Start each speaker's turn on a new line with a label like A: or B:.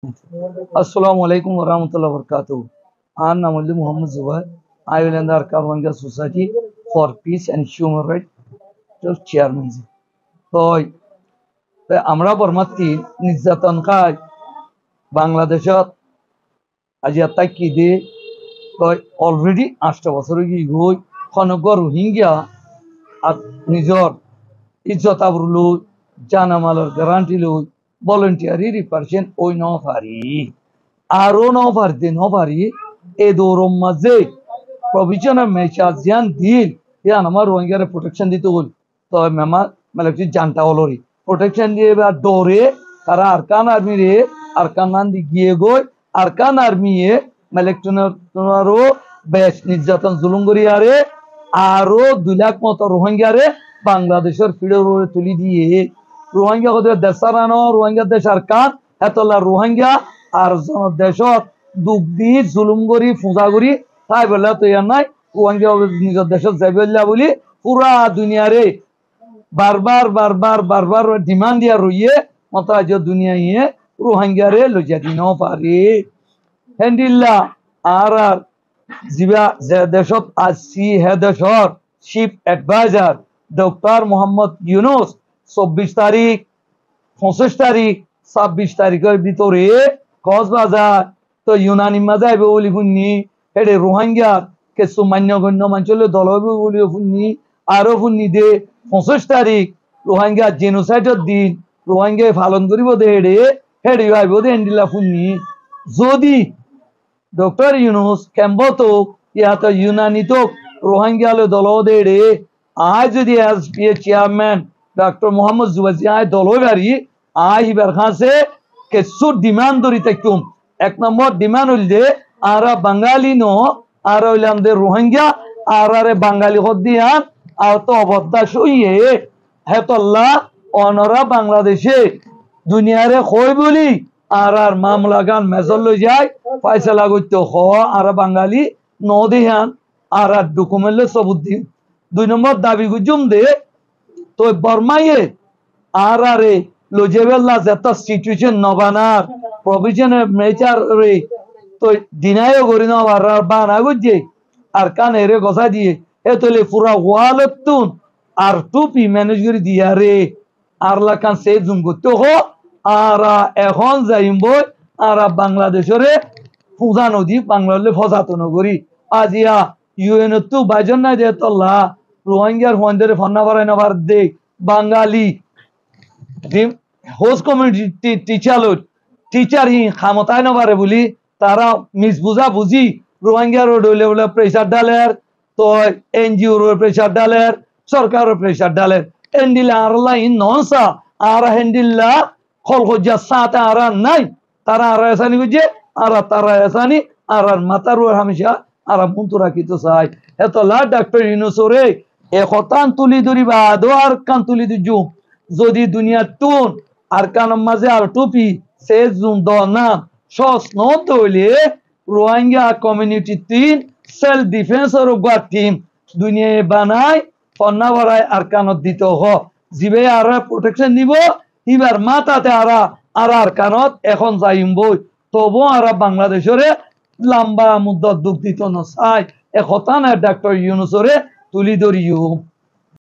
A: Assalamu alaikum wa rahmatullahi wa barakatuh. I am Namuli Muhammad Zubair. I will enter Rohingya Society for Peace and Human Rights to chairman. তো আমরা বর্মাত্রী নির্যাতন খাই বাংলাদেশত আজি এটা কি দে তো অলরেডি 8 বছর গই খনগর রোহিঙ্গা আর নিজর ইজ্জত আবরু জানামালের গ্যারান্টি লই ভলেন্টিয়ারি রিপার্সেন্ট ওই ন পারি আরো ন পারি এ দৌরম মাঝে প্রভিশনাল মেশাজিয়ান দিল ইয়ান আমার রোহিঙ্গারে প্রোটেকশন দিতে হল তো মেমা মানে জানটা হলরি প্রোটেকশন দিয়ে এবার দৌড়ে তারা আরকান আর্মি রে আরকান নান্দি গিয়ে গই আরকান আর্মি এ মেলেকটনারও বেশ নির্যাতন জুলুম করি আরে আরো 2 লাখ মতো রোহিঙ্গারে বাংলাদেশের ফিড়ে তুলি দিয়ে রোহিঙ্গা হতে দেশারানো রোহিঙ্গা দেশ আরকান এতলা রোহিঙ্গা আর দেশত দুঃখ দি জুলুম করি পূজা করি তাই বলে তো ইয়ার নাই রোহিঙ্গা নিজের দেশত যাইবল্লা বলি পুরা দুনিয়ারে বারবার ডিমান্ড দিয়া রইয়ে মতো আজ দুনিয়া ইয়ে রোহিঙ্গারে লইয়া দিন পারে হেন্ডিল্লা আর জিবা যে দেশত আসছি হে দেশর chief adviser doctor Mohammad Yunus 24 তারিখ 25 তারিখ 26 তারিখের ভিতরে কক্সবাজার তো ইউনানি মাজাইবে বলি শুনি হেডে রোহিঙ্গা কিছু মান্যগণ্য মাঞ্চলে দল হবে বলি শুনি আরো শুনি দে 25 তারিখ রোহিঙ্গা জেনোসাইডের দিন রোহিঙ্গা পালন করিব দে হেডে হেডে আইব দে এন্ডিলা শুনি যদি ডক্টর ইউনুস কেম্বতো ইয়াত ইউনানি তো রোহিঙ্গা দল দে রে আজ যদি এসপিএ চেয়ারম্যান ডক্টর মোহাম্মদ জুবাজি আয় দলবারি আই হিবার খাসে কিছু ডিমান্ড ধরি থাকুম 1 নম্বর ডিমান্ড হইল যে আরা বাঙালি নো আর হইলাম দে রোহিঙ্গা আর আরে বাঙালি হদিয়ান আর তো অবস্থা সইয়ে হেতল্লা অনরা বাংলাদেশে দুনিয়ারে কই বলি আর মামলা গান মেজর লই যায় ফয়সালা করতে হ আর বাঙালি ন দেহান আর ডকুমেন্টে সবুত দিন 2 নম্বর দাবি গুজুম দে তো বর্মাইয়ে আর আরে লজেবেল্লা যেটা সিচুয়েশন নবানার প্রভিশনের মেচার রে তো দিনায়ও করি না আর বানা গুজে আর কানে রে গসা দিয়ে এতলে পুরা ওয়ালতুন আর টুপি ম্যানেজ করে দিয়া রে আর লাকান সে জুম করতে হো আর এখন যাইব আর বাংলাদেশরে পূজা নদী বাংলাদেশে ফসাতো নগরী আজিয়া ইউএন তো বাজন নাই দে তল্লা রোহিঙ্গার ফন্ডের ফন্না বাড়াই নাবার দে বাঙালি হোস্ট কমিউনিটি টিচার হি ক্ষমতায় নাবারে বলি তারা মিস বুঝা বুঝি রোহিঙ্গার ডলে বলে প্রেসার ডালের তো এনজিওর প্রেসার ডালের সরকারের প্রেসার ডালের এন্ডিলা আরলা ইন ননসা আর হেন্ডিল্লা খলখজ্জা সাথে আর নাই তারা আর এসানি গুজে আর তারা এসানি আর মাতার হামেশা আর মুন্তুরা কিতো চাই এতলা ডাক্তার ইউনুসরে একতান তুলি ধরি বা আদো আর কান তুলি দিজু যদি দুনিয়া তুন আর কানের মাঝে আর টুপি সে জুম দ না সস ন তৈলে রোহিঙ্গা কমিউনিটি 3 সেলফ ডিফেন্সের টিম দুনিয়া বানায় পন্না বাড়ায় আর কানত দিতে হ জিবে আর প্রোটেকশন নিব এবার মাথাতে আর কানত এখন যাইম বই তবু আর বাংলাদেশরে লম্বা মুদ্দত দুঃখ দিত না চাই একতা না ডাক্তার ইউনুসরে তুলি ধরিও